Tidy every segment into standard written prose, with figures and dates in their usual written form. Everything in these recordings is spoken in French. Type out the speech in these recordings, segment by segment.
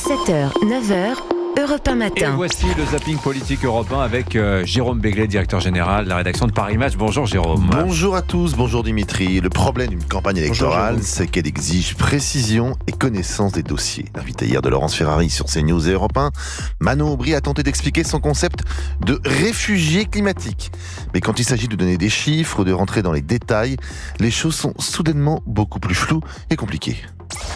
7h, 9h, Europe 1 Matin. Et voici le zapping politique européen avec Jérôme Béglé, directeur général de la rédaction de Paris Match. Bonjour Jérôme. Bonjour à tous, bonjour Dimitri. Le problème d'une campagne électorale, c'est qu'elle exige précision et connaissance des dossiers. L'invité hier de Laurence Ferrari sur CNews et Europe 1, Manon Aubry a tenté d'expliquer son concept de réfugié climatique. Mais quand il s'agit de donner des chiffres ou de rentrer dans les détails, les choses sont soudainement beaucoup plus floues et compliquées.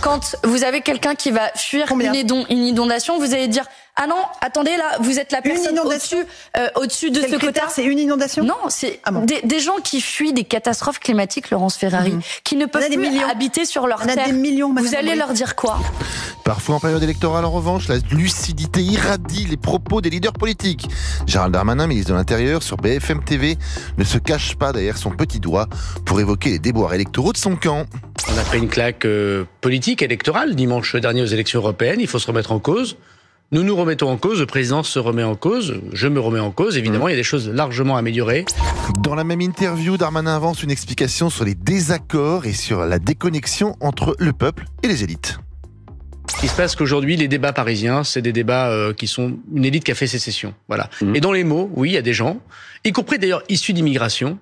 Quand vous avez quelqu'un qui va fuir une inondation, vous allez dire « Ah non, attendez, là, vous êtes la personne au-dessus de ce quota. » C'est une inondation ? Non, c'est des gens qui fuient des catastrophes climatiques, Laurence Ferrari, qui ne peuvent plus habiter sur leur terre. Vous allez leur dire quoi ? Parfois en période électorale, en revanche, la lucidité irradie les propos des leaders politiques. Gérald Darmanin, ministre de l'Intérieur, sur BFM TV, ne se cache pas derrière son petit doigt pour évoquer les déboires électoraux de son camp. On a pris une claque politique, électorale, dimanche dernier aux élections européennes. Il faut se remettre en cause. Nous nous remettons en cause, le président se remet en cause, je me remets en cause. Évidemment, il y a des choses largement améliorées. Dans la même interview, Darmanin avance une explication sur les désaccords et sur la déconnexion entre le peuple et les élites. Il se passe qu'aujourd'hui, les débats parisiens, c'est des débats qui sont une élite qui a fait sécession. Voilà. Et dans les mots, oui, il y a des gens, y compris d'ailleurs issus d'immigration,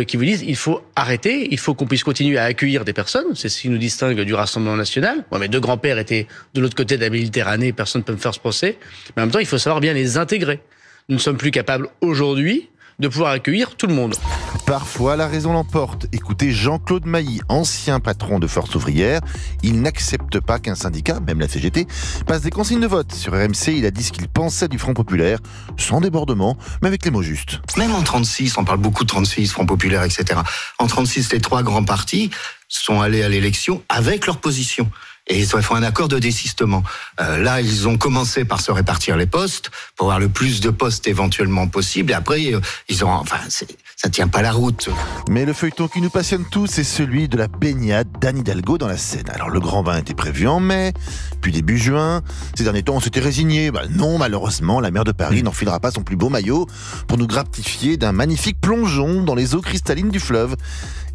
qui vous disent il faut arrêter, il faut qu'on puisse continuer à accueillir des personnes. C'est ce qui nous distingue du Rassemblement national. Moi, mes deux grands-pères étaient de l'autre côté de la Méditerranée, personne ne peut me faire ce procès. Mais en même temps, il faut savoir bien les intégrer. Nous ne sommes plus capables aujourd'hui de pouvoir accueillir tout le monde. Parfois, la raison l'emporte. Écoutez Jean-Claude Mailly, ancien patron de Force ouvrière. Il n'accepte pas qu'un syndicat, même la CGT, passe des consignes de vote. Sur RMC, il a dit ce qu'il pensait du Front populaire, sans débordement, mais avec les mots justes. Même en 36, on parle beaucoup de 36, Front populaire, etc. En 36, les trois grands partis sont allés à l'élection avec leur position. Et ils ont fait un accord de désistement. Là, ils ont commencé par se répartir les postes, pour avoir le plus de postes éventuellement possible. Et après, ils ont... Enfin, ça tient pas la route. Mais le feuilleton qui nous passionne tous, c'est celui de la baignade d'Anne Hidalgo dans la Seine. Alors, le grand bain était prévu en mai, puis début juin. Ces derniers temps, on s'était résigné. Non, malheureusement, la maire de Paris n'enfilera pas son plus beau maillot pour nous gratifier d'un magnifique plongeon dans les eaux cristallines du fleuve.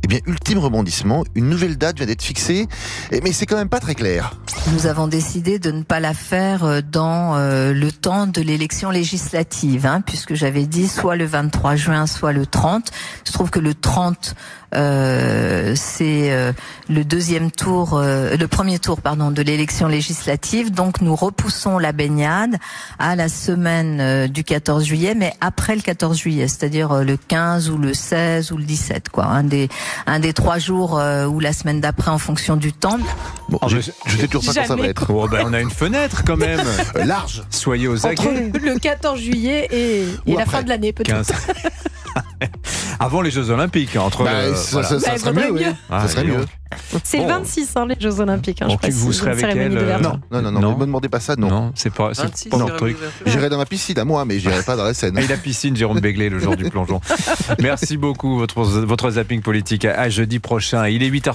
Eh bien, ultime rebondissement, une nouvelle date vient d'être fixée, mais c'est quand même pas très clair. Nous avons décidé de ne pas la faire dans le temps de l'élection législative, puisque j'avais dit soit le 23 juin, soit le 30. Je trouve que le 30, c'est le premier tour de l'élection législative. Donc nous repoussons la baignade à la semaine du 14 juillet, mais après le 14 juillet, c'est-à-dire le 15 ou le 16 ou le 17, quoi. Un des 3 jours ou la semaine d'après en fonction du temps. Bon, je sais toujours pas quand ça va être. Oh, on a une fenêtre quand même. Large. Soyez aux aguets. Entre le 14 juillet et la fin de l'année, peut-être. Avant les Jeux Olympiques, ça serait mieux, oui. Ça serait mieux. C'est le 26, les Jeux Olympiques. Je sais pas si vous serez avec elle. Non, ne me demandez pas ça, non. Non, c'est pas notre truc. J'irai dans ma piscine à moi, mais j'irai pas dans la Seine. Et la piscine, Jérôme Béglé, le jour du plongeon. Merci beaucoup, votre zapping politique. À jeudi prochain. Il est 8h.